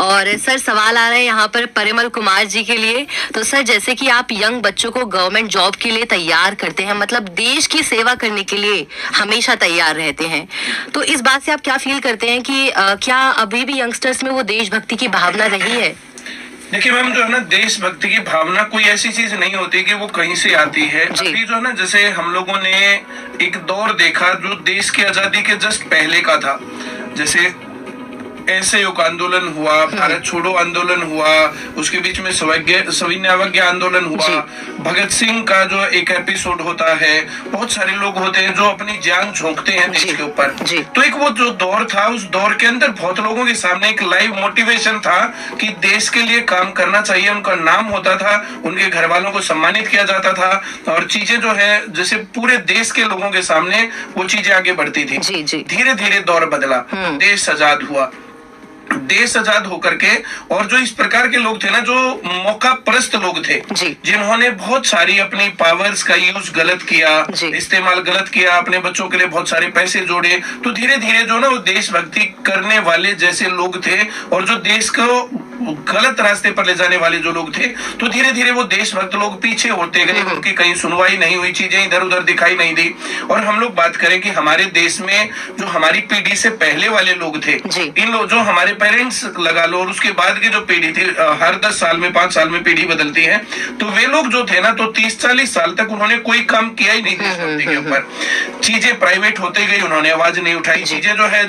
और सर सवाल आ रहा है यहाँ पर परिमल कुमार जी के लिए। तो सर जैसे कि आप यंग बच्चों को गवर्नमेंट जॉब के लिए तैयार करते हैं, मतलब देश की सेवा करने के लिए हमेशा तैयार रहते हैं, तो इस बात से आप क्या फील करते हैं कि क्या अभी भी यंगस्टर्स में वो देशभक्ति की भावना रही है? देखिए मैम, जो है ना, देशभक्ति की भावना कोई ऐसी चीज नहीं होती कि वो कहीं से आती है। अभी जो है ना, जैसे हम लोगों ने एक दौर देखा जो देश की आजादी के जस्ट पहले का था। जैसे असहयोग आंदोलन हुआ, भारत छोड़ो आंदोलन हुआ, उसके बीच में सविनय अवज्ञा आंदोलन हुआ, भगत सिंह का जो एक एपिसोड होता है, बहुत सारे लोग होते हैं जो अपनी जान झोंकते हैं देश के ऊपर। तो एक वो जो दौर था, उस दौर के अंदर बहुत लोगों के सामने एक लाइव मोटिवेशन था कि देश के लिए काम करना चाहिए। उनका नाम होता था, उनके घर वालों को सम्मानित किया जाता था, और चीजें जो है जैसे पूरे देश के लोगों के सामने वो चीजें आगे बढ़ती थी। धीरे धीरे दौर बदला, देश आजाद हुआ। देश आजाद होकर के, और जो इस प्रकार के लोग थे ना, जो मौका परस्त लोग थे, जिन्होंने बहुत सारी अपनी पावर्स का यूज गलत किया, इस्तेमाल गलत किया, अपने बच्चों के लिए बहुत सारे पैसे जोड़े, तो धीरे धीरे जो ना वो देशभक्ति करने वाले जैसे लोग थे, और जो देश को गलत रास्ते पर ले जाने वाले जो लोग थे, तो धीरे धीरे वो देशभक्त लोग पीछे होते गए। उनकी कहीं सुनवाई नहीं हुई, चीजें इधर उधर दिखाई नहीं दी। और हम लोग बात करें कि हमारे देश में जो हमारी पीढ़ी से पहले वाले लोग थे, इन लोग जो हमारे पेरेंट्स लगा लो, और उसके बाद की जो पीढ़ी थी, हर 10 साल में 5 साल में पीढ़ी बदलती है, तो वे लोग जो थे ना, तो 30-40 साल तक उन्होंने कोई काम किया ही नहीं देशभक्ति के ऊपर। चीजें प्राइवेट होते गई, उन्होंने आवाज नहीं उठाई। चीजें जो है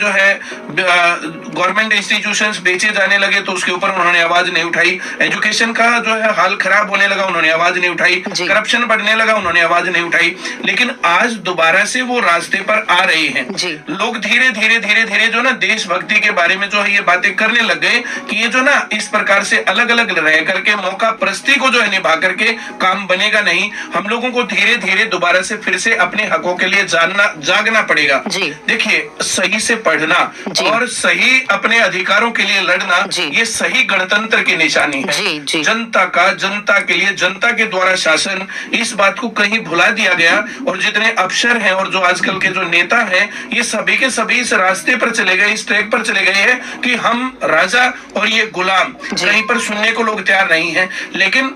गवर्नमेंट इंस्टीट्यूशंस बेचे जाने लगे, तो उसके ऊपर उन्होंने आवाज नहीं उठाई। एजुकेशन का जो है हाल खराब होने लगा, उन्होंने आवाज नहीं उठाई। करप्शन बढ़ने लगा, उन्होंने आवाज नहीं उठाई। लेकिन आज दोबारा से वो रास्ते पर आ रहे हैं। लोग धीरे धीरे जो ना देशभक्ति के बारे में जो है ये बातें करने लग गए कि ये जो ना इस प्रकार से अलग अलग रह करके मौका परस्ती को जो है निभा करके काम बनेगा नहीं। हम लोगों को धीरे धीरे दोबारा से फिर से अपने हकों के लिए जागना पड़ेगा। देखिए, सही से पढ़ना और सही अपने अधिकारों के लिए लड़ना, ये सही गणतंत्र की निशानी है। जनता के लिए जनता के द्वारा शासन, इस बात को कहीं भुला दिया गया। और जितने अफसर हैं और जो आजकल के जो नेता हैं, ये सभी के सभी इस रास्ते पर चले गए, इस ट्रैक पर चले गए हैं कि हम राजा और ये गुलाम। कहीं पर सुनने को लोग तैयार नहीं है। लेकिन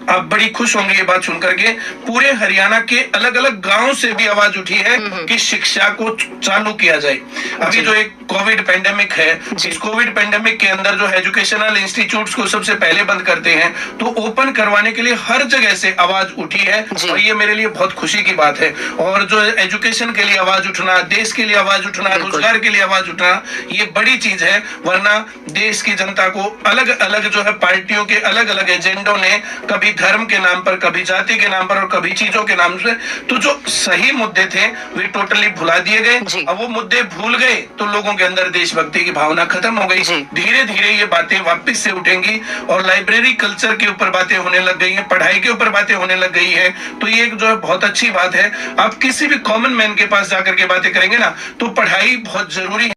आप बड़ी खुश होंगे ये बात सुनकर के, पूरे हरियाणा के अलग अलग गांवों से भी आवाज उठी है कि शिक्षा को चालू किया जाए। अभी जो एक कोविड पेंडेमिक है, इस कोविड पेंडेमिक के अंदर जो एजुकेशनल इंस्टीट्यूट्स को सबसे पहले बंद करते हैं, तो ओपन करवाने के लिए हर जगह से आवाज उठी है, और ये मेरे लिए बहुत खुशी की बात है। और जो एजुकेशन के लिए आवाज उठना, देश के लिए आवाज उठना, रोजगार के लिए आवाज उठना, ये बड़ी चीज है। वरना देश की जनता को अलग अलग जो है पार्टियों के अलग अलग एजेंडों ने, कभी धर्म के नाम पर, कभी जाति के नाम पर, और कभी चीजों के नाम से, तो जो सही मुद्दे थे वे टोटली भुला दिए गए। अब वो मुद्दे भूल गए तो लोगों के अंदर देशभक्ति की भावना खत्म हो गई। धीरे धीरे ये बातें वापस से उठेंगी, और लाइब्रेरी कल्चर के ऊपर बातें होने लग गई हैं, पढ़ाई के ऊपर बातें होने लग गई है। तो ये जो है बहुत अच्छी बात है। आप किसी भी कॉमन मैन के पास जाकर के बातें करेंगे ना, तो पढ़ाई बहुत जरूरी है।